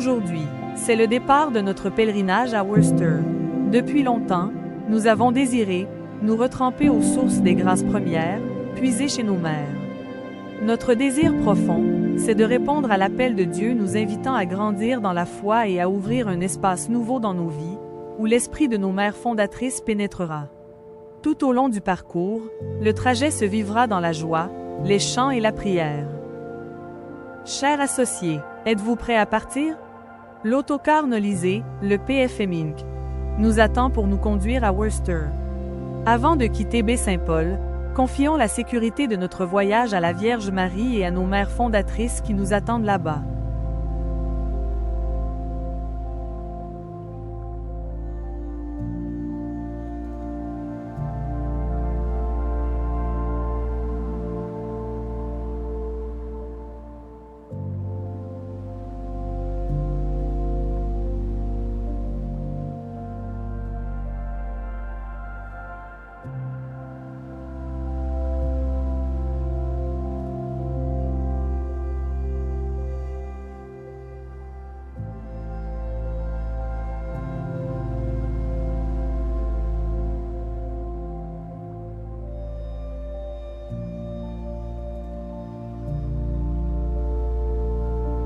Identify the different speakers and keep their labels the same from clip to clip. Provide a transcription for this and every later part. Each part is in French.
Speaker 1: Aujourd'hui, c'est le départ de notre pèlerinage à Worcester. Depuis longtemps, nous avons désiré nous retremper aux sources des grâces premières, puiser chez nos mères. Notre désir profond, c'est de répondre à l'appel de Dieu nous invitant à grandir dans la foi et à ouvrir un espace nouveau dans nos vies, où l'esprit de nos mères fondatrices pénétrera. Tout au long du parcours, le trajet se vivra dans la joie, les chants et la prière. Chers associés, êtes-vous prêts à partir? L'autocar Nolisé, le PFM Inc., nous attend pour nous conduire à Worcester. Avant de quitter Baie-Saint-Paul, confions la sécurité de notre voyage à la Vierge Marie et à nos mères fondatrices qui nous attendent là-bas.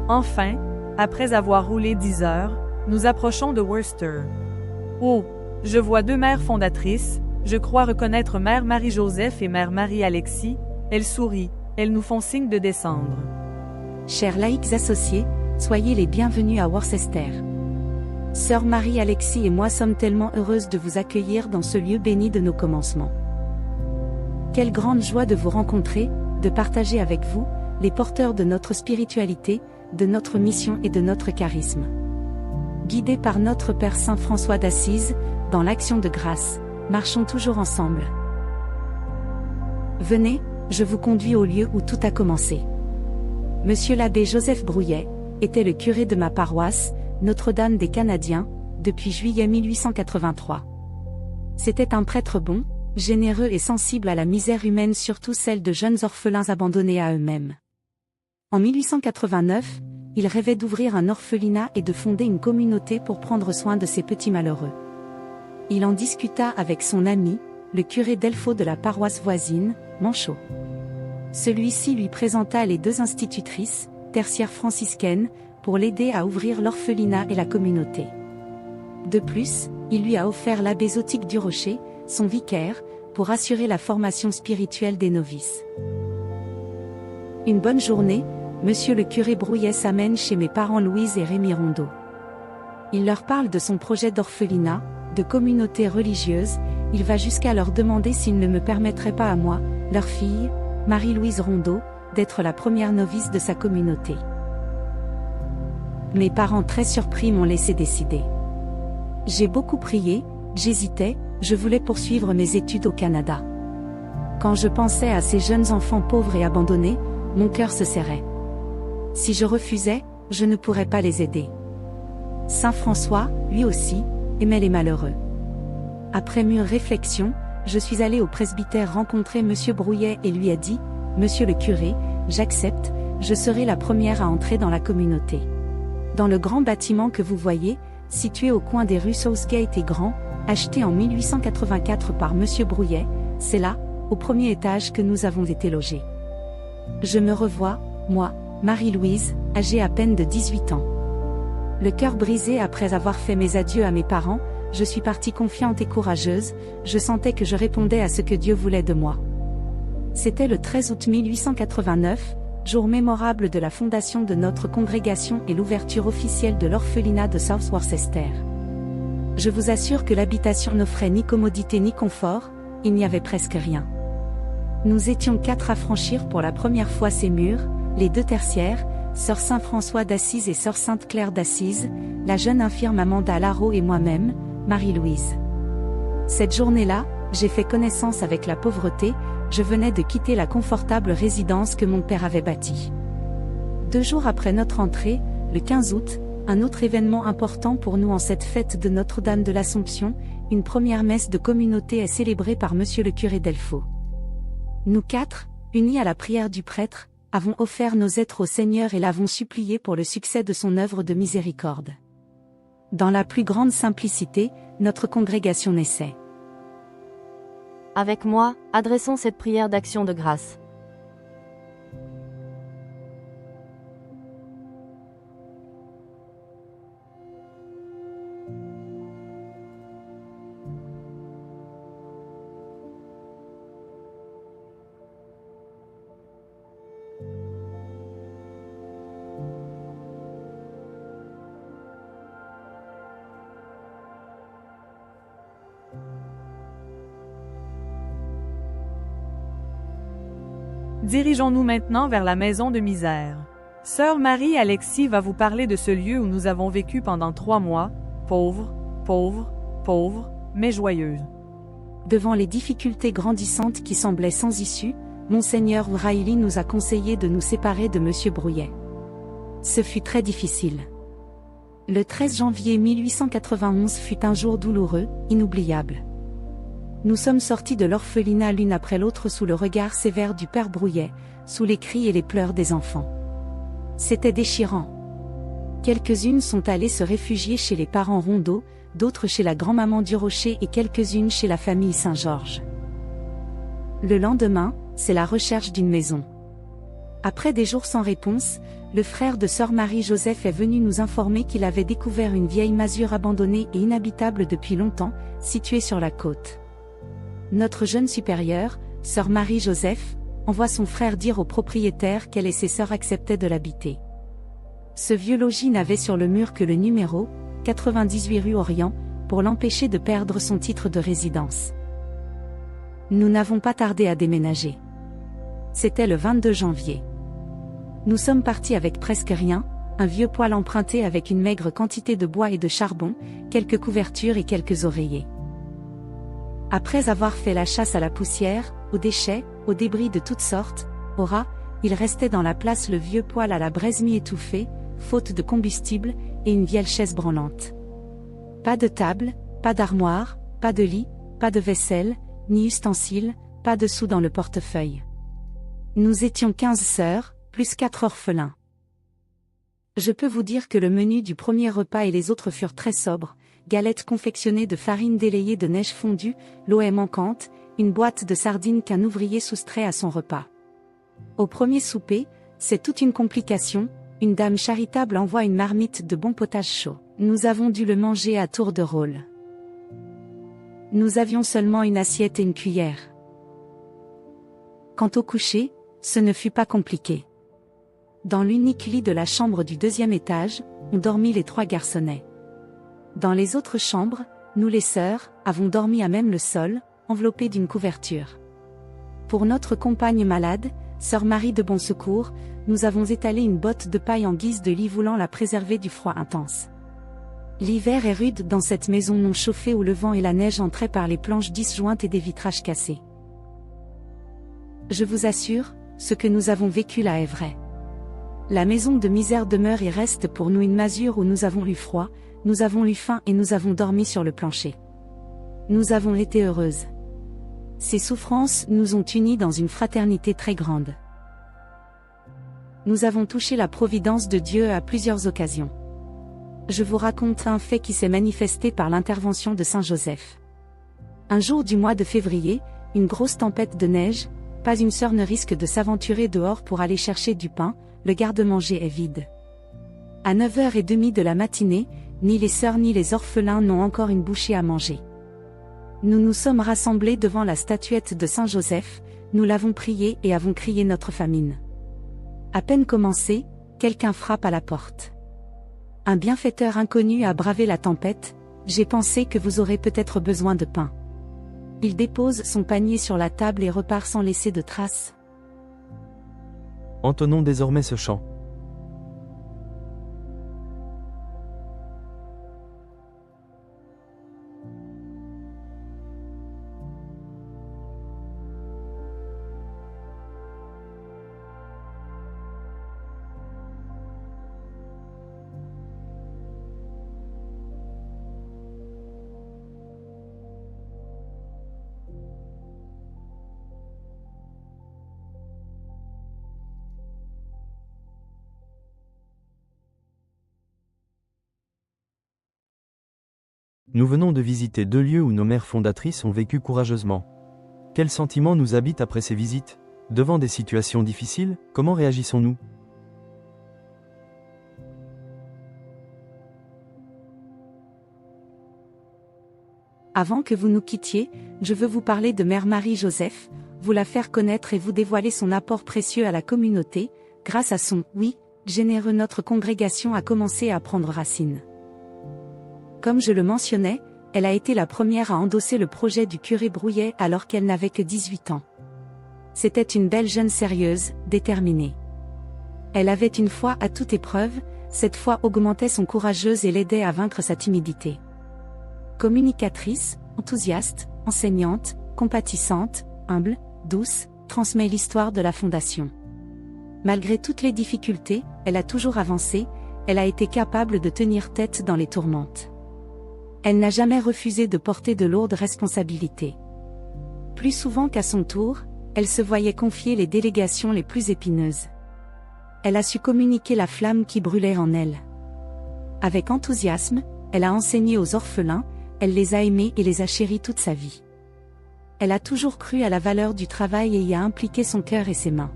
Speaker 1: Enfin, après avoir roulé 10 heures, nous approchons de Worcester. Oh, je vois deux mères fondatrices, je crois reconnaître mère Marie-Joseph et mère Marie-Alexis, elles sourient, elles nous font signe de descendre.
Speaker 2: Chers laïcs associés, soyez les bienvenus à Worcester. Sœur Marie-Alexis et moi sommes tellement heureuses de vous accueillir dans ce lieu béni de nos commencements. Quelle grande joie de vous rencontrer, de partager avec vous, les porteurs de notre spiritualité, de notre mission et de notre charisme. Guidés par notre Père Saint François d'Assise, dans l'action de grâce, marchons toujours ensemble. Venez, je vous conduis au lieu où tout a commencé. Monsieur l'abbé Joseph Brouillet était le curé de ma paroisse, Notre-Dame des Canadiens, depuis juillet 1883. C'était un prêtre bon, généreux et sensible à la misère humaine, surtout celle de jeunes orphelins abandonnés à eux-mêmes. En 1889, il rêvait d'ouvrir un orphelinat et de fonder une communauté pour prendre soin de ces petits malheureux. Il en discuta avec son ami, le curé Delfaux de la paroisse voisine, Manchot. Celui-ci lui présenta les deux institutrices, tertiaires franciscaines, pour l'aider à ouvrir l'orphelinat et la communauté. De plus, il lui a offert l'abbé Zotique du Rocher, son vicaire, pour assurer la formation spirituelle des novices. Une bonne journée, monsieur le curé Brouillet s'amène chez mes parents Louise et Rémi Rondeau. Il leur parle de son projet d'orphelinat, de communauté religieuse, il va jusqu'à leur demander s'ils ne me permettraient pas à moi, leur fille, Marie-Louise Rondeau, d'être la première novice de sa communauté. Mes parents très surpris m'ont laissé décider. J'ai beaucoup prié, j'hésitais, je voulais poursuivre mes études au Canada. Quand je pensais à ces jeunes enfants pauvres et abandonnés, mon cœur se serrait. Si je refusais, je ne pourrais pas les aider. Saint François, lui aussi, aimait les malheureux. Après mûre réflexion, je suis allée au presbytère rencontrer monsieur Brouillet et lui ai dit, « Monsieur le curé, j'accepte, je serai la première à entrer dans la communauté. » Dans le grand bâtiment que vous voyez, situé au coin des rues Southgate et Grand, acheté en 1884 par monsieur Brouillet, c'est là, au premier étage que nous avons été logés. Je me revois, moi, Marie-Louise, âgée à peine de 18 ans. Le cœur brisé après avoir fait mes adieux à mes parents, je suis partie confiante et courageuse, je sentais que je répondais à ce que Dieu voulait de moi. C'était le 13 août 1889, jour mémorable de la fondation de notre congrégation et l'ouverture officielle de l'orphelinat de South Worcester. Je vous assure que l'habitation n'offrait ni commodité ni confort, il n'y avait presque rien. Nous étions 4 à franchir pour la première fois ces murs, les deux tertiaires, sœur Saint-François d'Assise et sœur Sainte-Claire d'Assise, la jeune infirme Amanda Larreau et moi-même, Marie-Louise. Cette journée-là, j'ai fait connaissance avec la pauvreté, je venais de quitter la confortable résidence que mon père avait bâtie. 2 jours après notre entrée, le 15 août, un autre événement important pour nous en cette fête de Notre-Dame de l'Assomption, une première messe de communauté est célébrée par monsieur le curé Delfaux. Nous 4, unis à la prière du prêtre, avons offert nos êtres au Seigneur et l'avons supplié pour le succès de son œuvre de miséricorde. Dans la plus grande simplicité, notre congrégation naissait.
Speaker 3: Avec moi, adressons cette prière d'action de grâce.
Speaker 1: Dirigeons-nous maintenant vers la maison de misère. Sœur Marie-Alexis va vous parler de ce lieu où nous avons vécu pendant 3 mois, pauvres, pauvres, pauvres, mais joyeuses.
Speaker 2: Devant les difficultés grandissantes qui semblaient sans issue, Monseigneur Wraili nous a conseillé de nous séparer de Monsieur Brouillet. Ce fut très difficile. Le 13 janvier 1891 fut un jour douloureux, inoubliable. Nous sommes sortis de l'orphelinat l'une après l'autre sous le regard sévère du père Brouillet, sous les cris et les pleurs des enfants. C'était déchirant. Quelques-unes sont allées se réfugier chez les parents Rondeau, d'autres chez la grand-maman Durocher et quelques-unes chez la famille Saint-Georges. Le lendemain, c'est la recherche d'une maison. Après des jours sans réponse, le frère de sœur Marie-Joseph est venu nous informer qu'il avait découvert une vieille masure abandonnée et inhabitable depuis longtemps, située sur la côte. Notre jeune supérieure, sœur Marie-Joseph, envoie son frère dire au propriétaire qu'elle et ses sœurs acceptaient de l'habiter. Ce vieux logis n'avait sur le mur que le numéro, 98 rue Orient, pour l'empêcher de perdre son titre de résidence. Nous n'avons pas tardé à déménager. C'était le 22 janvier. Nous sommes partis avec presque rien, un vieux poêle emprunté avec une maigre quantité de bois et de charbon, quelques couvertures et quelques oreillers. Après avoir fait la chasse à la poussière, aux déchets, aux débris de toutes sortes, aux rats, il restait dans la place le vieux poêle à la braise mi-étouffé, faute de combustible, et une vieille chaise branlante. Pas de table, pas d'armoire, pas de lit, pas de vaisselle, ni ustensiles, pas de sous dans le portefeuille. Nous étions 15 sœurs, plus 4 orphelins. Je peux vous dire que le menu du premier repas et les autres furent très sobres, galettes confectionnées de farine délayée de neige fondue, l'eau est manquante, une boîte de sardines qu'un ouvrier soustrait à son repas. Au premier souper, c'est toute une complication, une dame charitable envoie une marmite de bon potage chaud. Nous avons dû le manger à tour de rôle. Nous avions seulement une assiette et une cuillère. Quant au coucher, ce ne fut pas compliqué. Dans l'unique lit de la chambre du 2e étage, ont dormi les 3 garçonnets. Dans les autres chambres, nous les sœurs, avons dormi à même le sol, enveloppées d'une couverture. Pour notre compagne malade, sœur Marie de Bon Secours, nous avons étalé une botte de paille en guise de lit voulant la préserver du froid intense. L'hiver est rude dans cette maison non chauffée où le vent et la neige entraient par les planches disjointes et des vitrages cassés. Je vous assure, ce que nous avons vécu là est vrai. La maison de misère demeure et reste pour nous une masure où nous avons eu froid, nous avons eu faim et nous avons dormi sur le plancher. Nous avons été heureuses. Ces souffrances nous ont unis dans une fraternité très grande. Nous avons touché la providence de Dieu à plusieurs occasions. Je vous raconte un fait qui s'est manifesté par l'intervention de Saint Joseph. Un jour du mois de février, une grosse tempête de neige, pas une sœur ne risque de s'aventurer dehors pour aller chercher du pain, le garde-manger est vide. À 9h30 de la matinée, ni les sœurs ni les orphelins n'ont encore une bouchée à manger. Nous nous sommes rassemblés devant la statuette de Saint Joseph, nous l'avons prié et avons crié notre famine. À peine commencé, quelqu'un frappe à la porte. Un bienfaiteur inconnu a bravé la tempête, j'ai pensé que vous aurez peut-être besoin de pain. Il dépose son panier sur la table et repart sans laisser de traces.
Speaker 4: Entonnons désormais ce chant. Nous venons de visiter 2 lieux où nos mères fondatrices ont vécu courageusement. Quels sentiments nous habitent après ces visites? Devant des situations difficiles, comment réagissons-nous?
Speaker 2: Avant que vous nous quittiez, je veux vous parler de Mère Marie-Joseph, vous la faire connaître et vous dévoiler son apport précieux à la communauté. Grâce à son « oui » généreux, notre congrégation a commencé à prendre racine. Comme je le mentionnais, elle a été la première à endosser le projet du curé Brouillet alors qu'elle n'avait que 18 ans. C'était une belle jeune sérieuse, déterminée. Elle avait une foi à toute épreuve, cette foi augmentait son courageuse et l'aidait à vaincre sa timidité. Communicatrice, enthousiaste, enseignante, compatissante, humble, douce, transmet l'histoire de la Fondation. Malgré toutes les difficultés, elle a toujours avancé, elle a été capable de tenir tête dans les tourmentes. Elle n'a jamais refusé de porter de lourdes responsabilités. Plus souvent qu'à son tour, elle se voyait confier les délégations les plus épineuses. Elle a su communiquer la flamme qui brûlait en elle. Avec enthousiasme, elle a enseigné aux orphelins, elle les a aimés et les a chéris toute sa vie. Elle a toujours cru à la valeur du travail et y a impliqué son cœur et ses mains.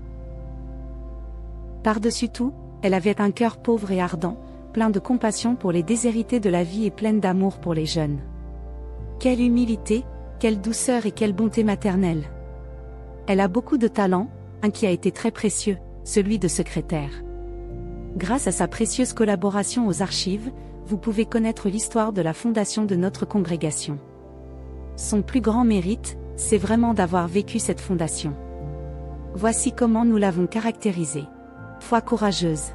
Speaker 2: Par-dessus tout, elle avait un cœur pauvre et ardent, plein de compassion pour les déshérités de la vie et pleine d'amour pour les jeunes. Quelle humilité, quelle douceur et quelle bonté maternelle. Elle a beaucoup de talent, un qui a été très précieux, celui de secrétaire. Grâce à sa précieuse collaboration aux archives, vous pouvez connaître l'histoire de la fondation de notre congrégation. Son plus grand mérite, c'est vraiment d'avoir vécu cette fondation. Voici comment nous l'avons caractérisée. Foi courageuse.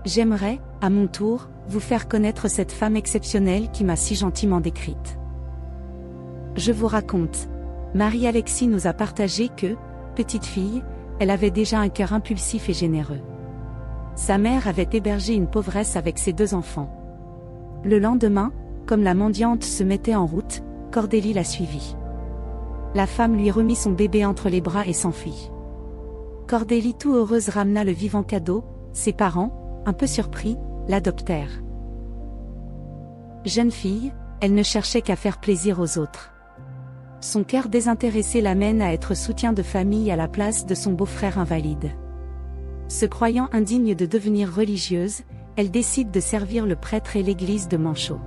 Speaker 2: J'aimerais, à mon tour, vous faire connaître cette femme exceptionnelle qui m'a si gentiment décrite. Je vous raconte. Marie-Alexis nous a partagé que, petite fille, elle avait déjà un cœur impulsif et généreux. Sa mère avait hébergé une pauvresse avec ses 2 enfants. Le lendemain, comme la mendiante se mettait en route, Cordélie la suivit. La femme lui remit son bébé entre les bras et s'enfuit. Cordélie tout heureuse ramena le vivant cadeau, ses parents, un peu surpris, l'adoptèrent. Jeune fille, elle ne cherchait qu'à faire plaisir aux autres. Son cœur désintéressé l'amène à être soutien de famille à la place de son beau-frère invalide. Se croyant indigne de devenir religieuse, elle décide de servir le prêtre et l'église de Manchot.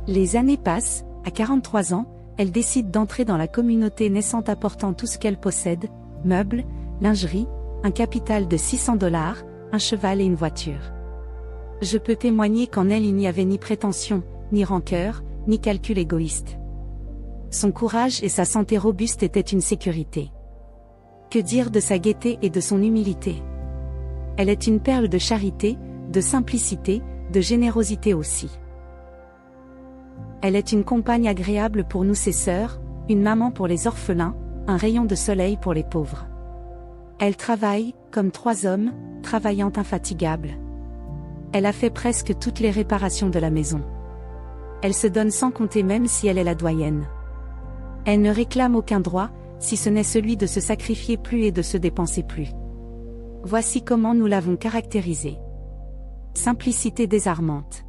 Speaker 2: Les années passent, à 43 ans, elle décide d'entrer dans la communauté naissante apportant tout ce qu'elle possède, meubles, lingerie, un capital de $600, un cheval et une voiture. Je peux témoigner qu'en elle il n'y avait ni prétention, ni rancœur, ni calcul égoïste. Son courage et sa santé robuste étaient une sécurité. Que dire de sa gaieté et de son humilité? Elle est une perle de charité, de simplicité, de générosité aussi. Elle est une compagne agréable pour nous ses sœurs, une maman pour les orphelins, un rayon de soleil pour les pauvres. Elle travaille, comme 3 hommes, travaillant infatigable. Elle a fait presque toutes les réparations de la maison. Elle se donne sans compter même si elle est la doyenne. Elle ne réclame aucun droit, si ce n'est celui de se sacrifier plus et de se dépenser plus. Voici comment nous l'avons caractérisée. Simplicité désarmante.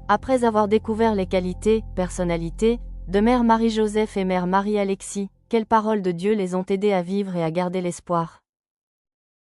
Speaker 3: Après avoir découvert les qualités, personnalités, de Mère Marie-Joseph et Mère Marie-Alexis, quelles paroles de Dieu les ont aidés à vivre et à garder l'espoir?